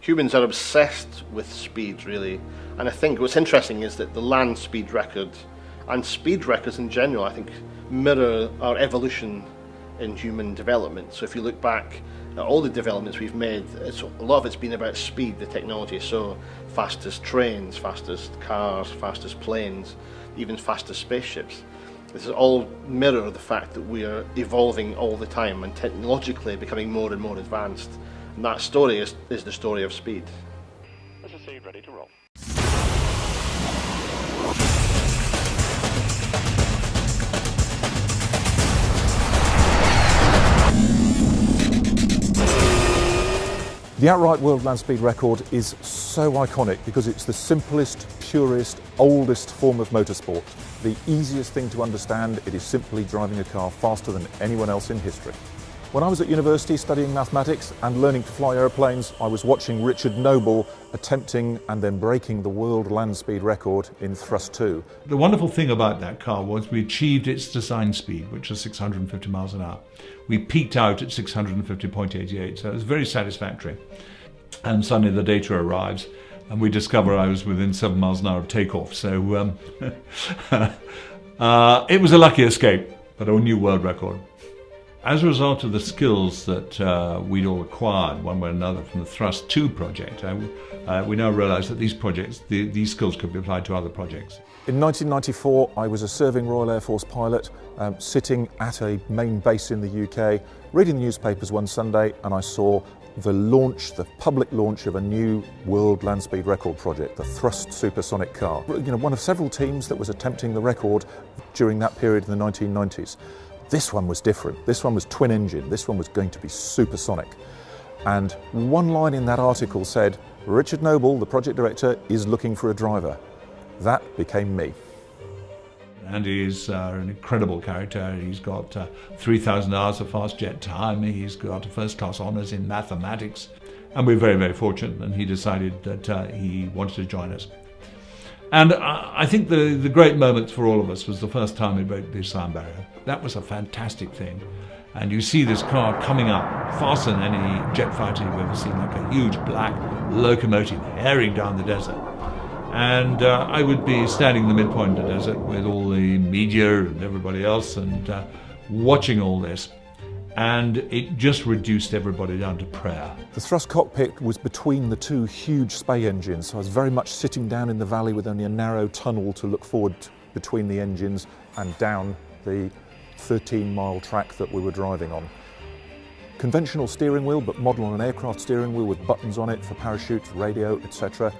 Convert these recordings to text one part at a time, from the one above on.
Humans are obsessed with speed, really, and I think what's interesting is that the land speed record and speed records in general, I think, mirror our evolution in human development. So if you look back at all the developments we've made, a lot of it's been about speed, the technology. So fastest trains, fastest cars, fastest planes, even fastest spaceships. This is all mirror the fact that we are evolving all the time and technologically becoming more and more advanced. And that story is the story of speed. SSC ready to roll. The outright world land speed record is so iconic because it's the simplest, purest, oldest form of motorsport. The easiest thing to understand, it is simply driving a car faster than anyone else in history. When I was at university studying mathematics and learning to fly aeroplanes, I was watching Richard Noble attempting and then breaking the world land speed record in thrust 2. The wonderful thing about that car was we achieved its design speed, which was 650 miles an hour. We peaked out at 650.88, so it was very satisfactory. And suddenly the data arrives and we discover I was within 7 miles an hour of takeoff. So it was a lucky escape, but a new world record. As a result of the skills that we'd all acquired one way or another from the Thrust 2 project, we now realise that these skills could be applied to other projects. In 1994, I was a serving Royal Air Force pilot, sitting at a main base in the UK, reading the newspapers one Sunday, and I saw the public launch of a new world land speed record project, the Thrust supersonic car. One of several teams that was attempting the record during that period in the 1990s. This one was different. This one was twin engine. This one was going to be supersonic. And one line in that article said, Richard Noble, the project director, is looking for a driver. That became me. Andy is an incredible character. He's got 3,000 hours of fast jet time. He's got first class honours in mathematics. And we're very, very fortunate, and he decided that he wanted to join us. And I think the great moment for all of us was the first time we broke the sound barrier. That was a fantastic thing. And you see this car coming up faster than any jet fighter you've ever seen, like a huge black locomotive herring down the desert. And I would be standing in the midpoint of the desert with all the media and everybody else and watching all this. And it just reduced everybody down to prayer. The thrust cockpit was between the two huge Spey engines, so I was very much sitting down in the valley with only a narrow tunnel to look forward between the engines and down the 13-mile track that we were driving on. Conventional steering wheel, but model on an aircraft steering wheel with buttons on it for parachute, radio, etc.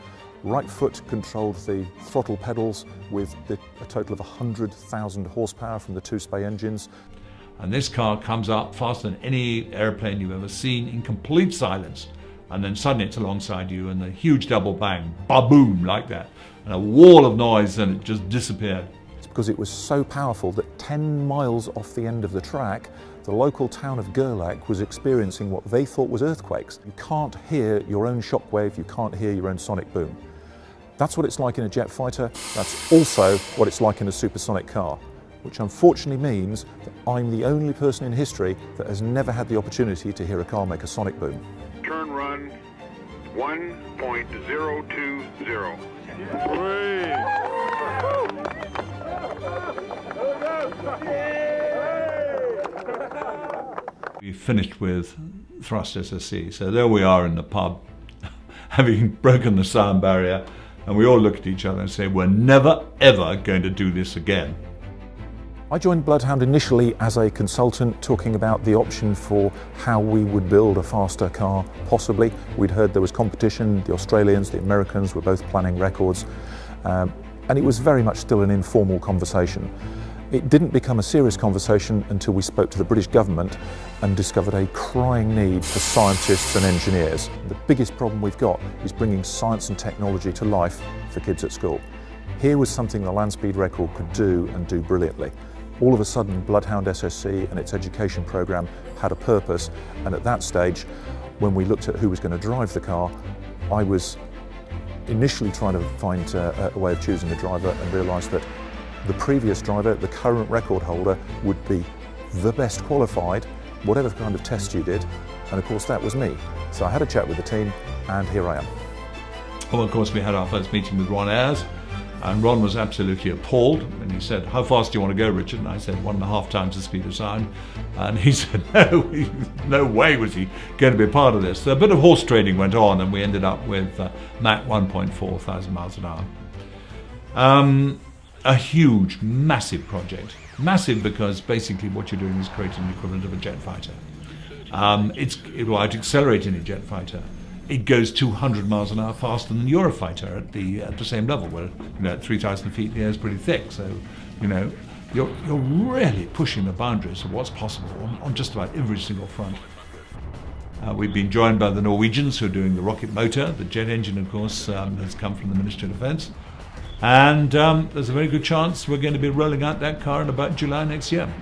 Right foot controlled the throttle pedals with a total of 100,000 horsepower from the two Spey engines. And this car comes up faster than any airplane you've ever seen in complete silence. And then suddenly it's alongside you and a huge double bang, ba-boom, like that. And a wall of noise, and it just disappeared. It's because it was so powerful that 10 miles off the end of the track, the local town of Gerlach was experiencing what they thought was earthquakes. You can't hear your own shockwave, you can't hear your own sonic boom. That's what it's like in a jet fighter. That's also what it's like in a supersonic car, which unfortunately means that I'm the only person in history that has never had the opportunity to hear a car make a sonic boom. Turn run 1.020. We finished with Thrust SSC, so there we are in the pub, having broken the sound barrier, and we all look at each other and say, we're never ever going to do this again. I joined Bloodhound initially as a consultant, talking about the option for how we would build a faster car, possibly. We'd heard there was competition, the Australians, the Americans were both planning records, and it was very much still an informal conversation. It didn't become a serious conversation until we spoke to the British government and discovered a crying need for scientists and engineers. The biggest problem we've got is bringing science and technology to life for kids at school. Here was something the land speed record could do, and do brilliantly. All of a sudden, Bloodhound SSC and its education programme had a purpose, and at that stage, when we looked at who was going to drive the car, I was initially trying to find a way of choosing a driver, and realised that the previous driver, the current record holder, would be the best qualified, whatever kind of test you did, and of course that was me. So I had a chat with the team, and here I am. Well, of course, we had our first meeting with Ron Ayres, and Ron was absolutely appalled. And he said, "How fast do you want to go, Richard?" And I said, 1.5 times the speed of sound. And he said, no way was he going to be a part of this. So a bit of horse trading went on, and we ended up with Mach 1.4 thousand miles an hour. A huge, massive project. Massive because basically what you're doing is creating the equivalent of a jet fighter. It will out-accelerate any jet fighter. It goes 200 miles an hour faster than Eurofighter at the same level, where at 3,000 feet the air is pretty thick. So, you're really pushing the boundaries of what's possible on just about every single front. We've been joined by the Norwegians who are doing the rocket motor. The jet engine, of course, has come from the Ministry of Defence. And there's a very good chance we're going to be rolling out that car in about July next year.